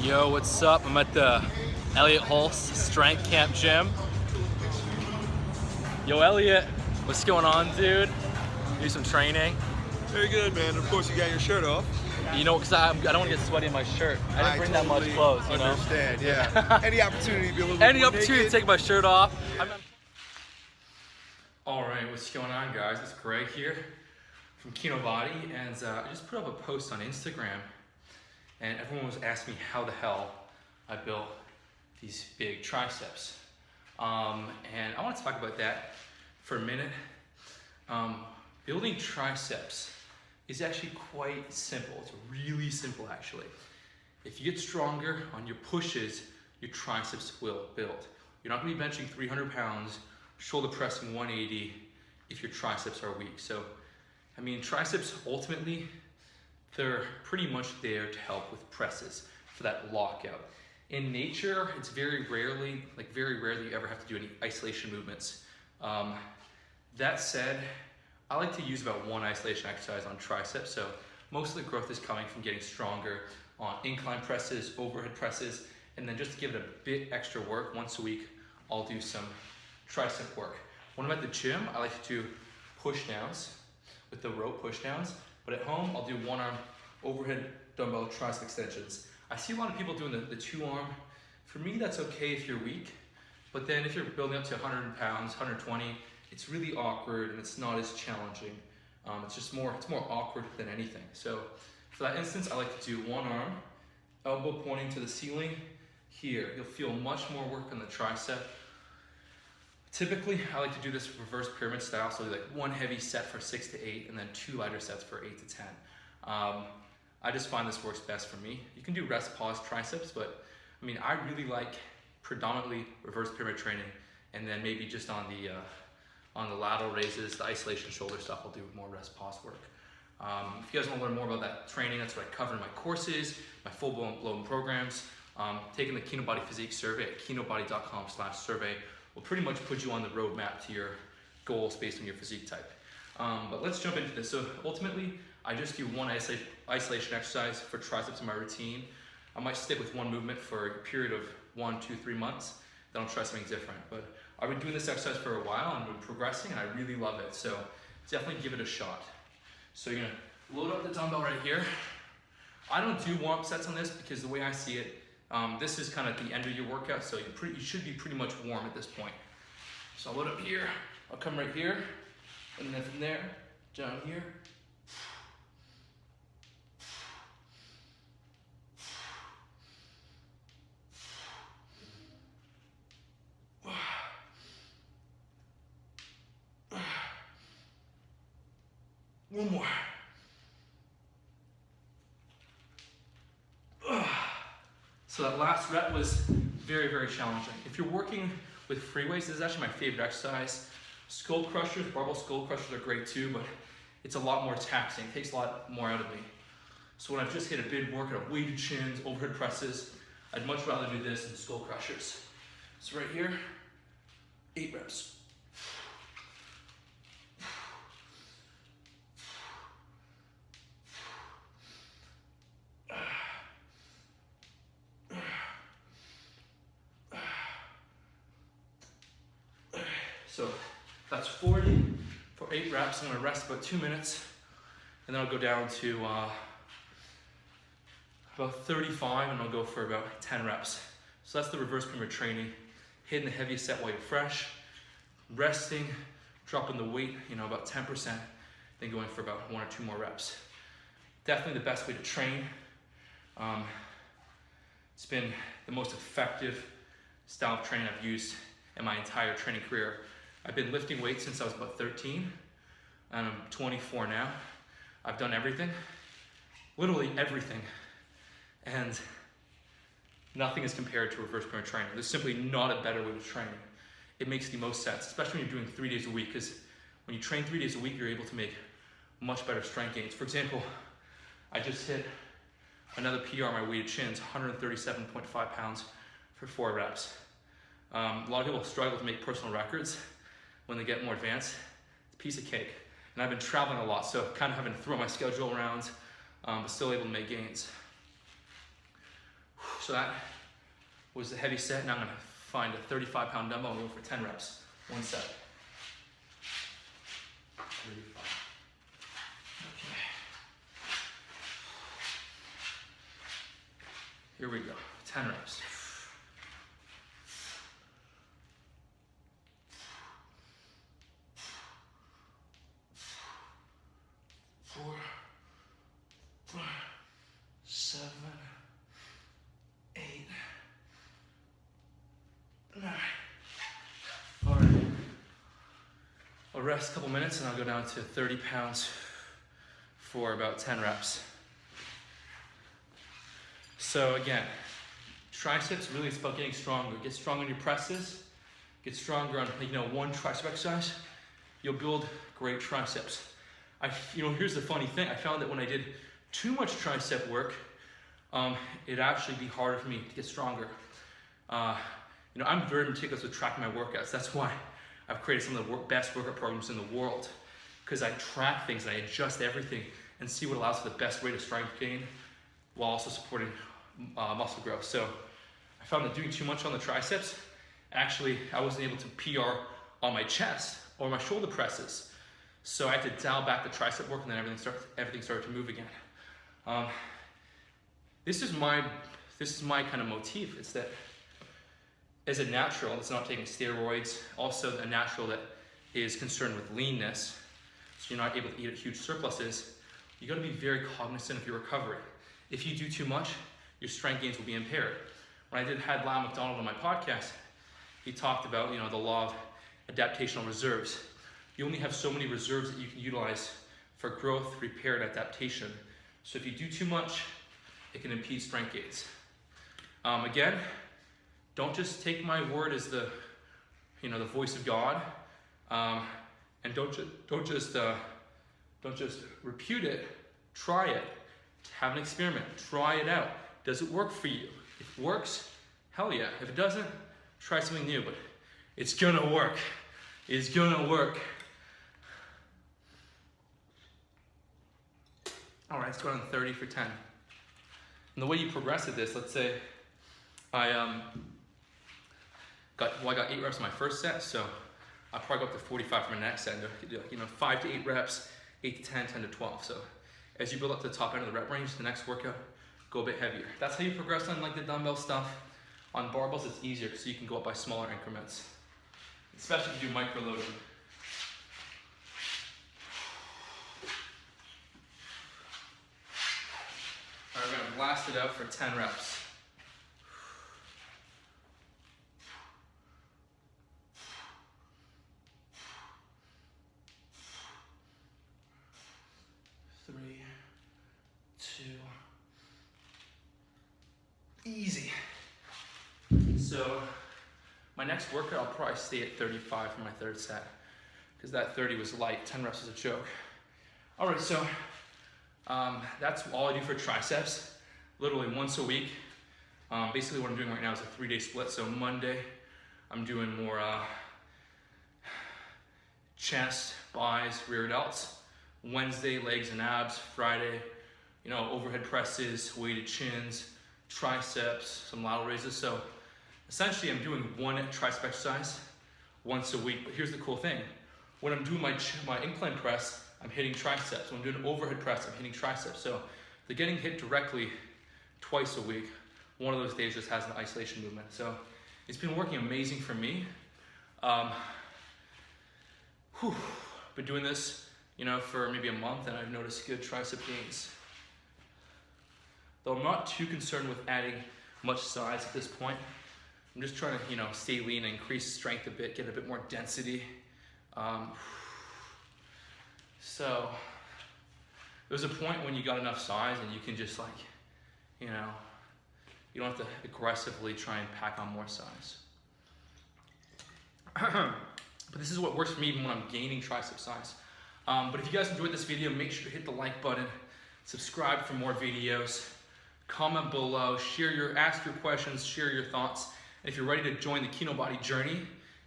Yo, what's up? I'm at the Elliot Hulse Strength Camp Gym. Yo, Elliot, what's going on, dude? Do some training. Very good, man. Of course, you got your shirt off. You know, because I don't want to get sweaty in my shirt. I didn't bring that much clothes, you know? I understand, yeah. Any opportunity to be a little bit Any more opportunity naked. to take my shirt off. All right, what's going on, guys? It's Greg here from Kinobody, and I just put up a post on Instagram, and everyone was asking me how the hell I built these big triceps. And I want to talk about that for a minute. Building triceps is actually quite simple. It's really simple, actually. If you get stronger on your pushes, your triceps will build. You're not going to be benching 300 pounds, shoulder pressing 180 if your triceps are weak. So, I mean, triceps ultimately, they're pretty much there to help with presses for that lockout. In nature, it's very rarely you ever have to do any isolation movements. That said, I like to use about one isolation exercise on triceps. So most of the growth is coming from getting stronger on incline presses, overhead presses, and then just to give it a bit extra work once a week, I'll do some tricep work. When I'm at the gym, I like to do push downs with the rope push downs, but at home, I'll do one arm overhead dumbbell tricep extensions. I see a lot of people doing the two arm. For me, that's okay if you're weak, but then if you're building up to 100 pounds, 120, it's really awkward and it's not as challenging. It's more awkward than anything. So for that instance, I like to do one arm, elbow pointing to the ceiling. Here, you'll feel much more work on the tricep. Typically, I like to do this reverse pyramid style, so like one heavy set for 6 to 8, and then two lighter sets for 8 to 10. I just find this works best for me. You can do rest pause triceps, but I mean, I really like predominantly reverse pyramid training, and then maybe just on the lateral raises, the isolation shoulder stuff, I'll do more rest pause work. If you guys want to learn more about that training, that's what I cover in my courses, my full-blown programs. Taking the Kinobody Physique survey at kinobody.com/survey will pretty much put you on the roadmap to your goals based on your physique type. But let's jump into this. So ultimately, I just do one isolation exercise for triceps in my routine. I might stick with one movement for a period of 1, 2, 3 months. Then I'll try something different. But I've been doing this exercise for a while and I've been progressing and I really love it. So definitely give it a shot. So you're gonna load up the dumbbell right here. I don't do warm-up sets on this because the way I see it, this is kind of the end of your workout, so you should be pretty much warm at this point. So I'll load up here, I'll come right here, and then from there, down here. One more. So that last rep was very, very challenging. If you're working with free weights, this is actually my favorite exercise. Skull crushers, barbell skull crushers are great too, but it's a lot more taxing. It takes a lot more out of me. So when I've just hit a big workout of weighted chins, overhead presses, I'd much rather do this than skull crushers. So right here, 8 reps. So that's 40 for 8 reps. I'm gonna rest about 2 minutes, and then I'll go down to about 35, and I'll go for about 10 reps. So that's the reverse pyramid training, hitting the heaviest set while you're fresh, resting, dropping the weight, about 10%, then going for about 1 or 2 more reps. Definitely the best way to train. It's been the most effective style of training I've used in my entire training career. I've been lifting weights since I was about 13, and I'm 24 now. I've done everything, literally everything, and nothing is compared to reverse pyramid training. There's simply not a better way to train. It makes the most sense, especially when you're doing 3 days a week, because when you train 3 days a week, you're able to make much better strength gains. For example, I just hit another PR on my weighted chins, 137.5 pounds for 4 reps. A lot of people struggle to make personal records when they get more advanced. It's a piece of cake. And I've been traveling a lot, so kind of having to throw my schedule around, but still able to make gains. So that was the heavy set. Now I'm gonna find a 35-pound dumbbell and go for 10 reps, one set. 35. Okay. Here we go, 10 reps. 4, 5, 7, 8, 9. All right. I'll rest a couple minutes and I'll go down to 30 pounds for about 10 reps. So again, triceps really is about getting stronger. Get stronger on your presses. Get stronger on one tricep exercise. You'll build great triceps. Here's the funny thing. I found that when I did too much tricep work, it'd actually be harder for me to get stronger. I'm very meticulous with tracking my workouts. That's why I've created some of the best workout programs in the world, because I track things and I adjust everything and see what allows for the best rate of strength gain while also supporting muscle growth. So I found that doing too much on the triceps, actually I wasn't able to PR on my chest or my shoulder presses. So I had to dial back the tricep work, and then everything started to move again. This is my kind of motif. It's that as a natural that's not taking steroids, also a natural that is concerned with leanness, so you're not able to eat at huge surpluses, you gotta be very cognizant of your recovery. If you do too much, your strength gains will be impaired. When I had Lyle McDonald on my podcast, he talked about the law of adaptational reserves. You only have so many reserves that you can utilize for growth, repair, and adaptation. So if you do too much, it can impede strength gains. Again, don't just take my word as the voice of God, and don't just repute it. Try it. Have an experiment. Try it out. Does it work for you? If it works, hell yeah. If it doesn't, try something new. But it's gonna work. It's gonna work. All right, let's go on 30 for 10. And the way you progress at this, let's say I got 8 reps in my first set, so I'll probably go up to 45 for my next set. 5 to 8 reps, 8 to 10, 10 to 12. So as you build up to the top end of the rep range, the next workout, go a bit heavier. That's how you progress on the dumbbell stuff. On barbells, it's easier because you can go up by smaller increments, especially if you do micro loading. All right, we're gonna blast it out for 10 reps. Three, 2, easy. So my next workout, I'll probably stay at 35 for my third set, because that 30 was light. 10 reps was a joke. All right, so that's all I do for triceps, literally once a week. Basically what I'm doing right now is a 3-day split. So Monday, I'm doing more chest, buys, rear delts. Wednesday, legs and abs. Friday, overhead presses, weighted chins, triceps, some lateral raises. So essentially I'm doing one tricep exercise once a week. But here's the cool thing. When I'm doing my incline press, I'm hitting triceps. When I'm doing an overhead press, I'm hitting triceps. So they're getting hit directly twice a week. One of those days just has an isolation movement. So it's been working amazing for me. Been doing this, for maybe a month, and I've noticed good tricep gains. Though I'm not too concerned with adding much size at this point. I'm just trying to, stay lean and increase strength a bit, get a bit more density. So there's a point when you got enough size and you can just you don't have to aggressively try and pack on more size. But this is what works for me even when I'm gaining tricep size. But if you guys enjoyed this video, make sure to hit the like button, subscribe for more videos, comment below, ask your questions, share your thoughts. And if you're ready to join the Kinobody journey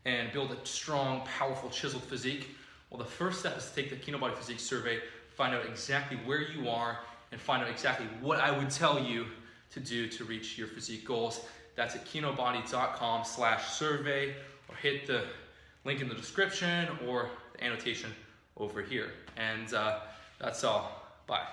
and build a strong, powerful, chiseled physique, well, the first step is to take the Kinobody Physique survey, find out exactly where you are, and find out exactly what I would tell you to do to reach your physique goals. That's at kinobody.com/survey, or hit the link in the description or the annotation over here. And that's all. Bye.